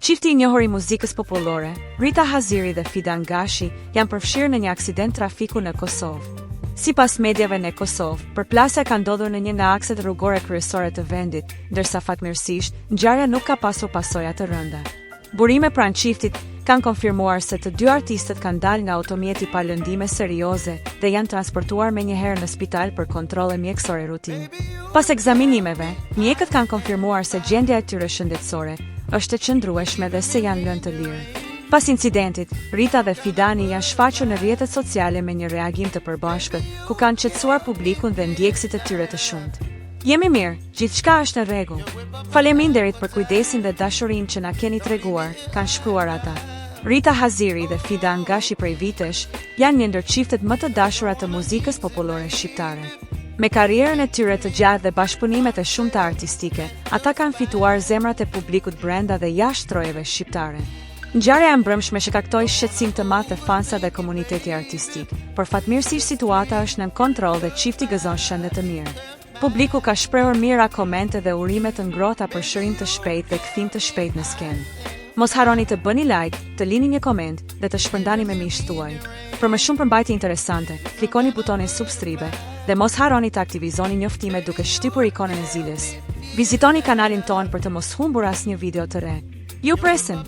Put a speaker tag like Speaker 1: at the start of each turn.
Speaker 1: Çifti I njohur I muzikës popullore, Rita Haziri dhe Fidan Gashi, janë përfshirë në një aksident trafiku në Kosovë. Sipas mediave në Kosovë, përplasja ka ndodhur në një nga akset rrugore kryesore të vendit, ndërsa fatmirësisht, ngjarja nuk ka pasur pasoja të rënda. Burime pranë çiftit kanë konfirmuar se të dy artistët kanë dalë nga automjeti pa lëndime serioze dhe janë transportuar menjëherë në spital për kontrolle mjekësore rutinë. Pas ekzaminimeve, mjekët kanë konfirmuar se gjendja e tyre shëndetësore është e qëndrueshme dhe se janë lënë të lirë. Pas incidentit, Rita dhe Fidani janë shfaqur në rrjetet sociale me një reagim të përbashkët, ku kanë qetësuar publikun dhe ndjekësit e tyre të shumtë. Jemi mirë, gjithçka është në rregull. Faleminderit për kujdesin dhe dashurinë që na keni treguar, kanë shkruar ata. Rita Haziri dhe Fidan Gashi prej vitesh janë një ndër çiftet më të dashura të muzikës popullore shqiptare. Me karrierën e tyre të gjatë dhe bashkëpunimet e shumta artistike, ata kanë fituar zemrat e publikut brenda dhe jashtë trojeve shqiptare. Ngjarja e mbrëmshme shkaktoi shqetësim të madh te fansa dhe komuniteti artistik, por fatmirësisht situata është nën kontroll dhe çifti gëzon shëndet të mirë. Publiku ka shprehur mira komente dhe urime të ngrohta për shërim të shpejtë dhe kthim të shpejtë në skenë. Mos harroni të bëni like, të lini një koment dhe të shpërndani me miqtë tuaj. Për më shumë përmbajtje interesante, klikoni butonin subscribe dhe mos harroni të aktivizoni njoftimet duke shtypur ikonën e zilës. Vizitoni kanalin ton për të mos humbur asnjë video të re. Ju presim!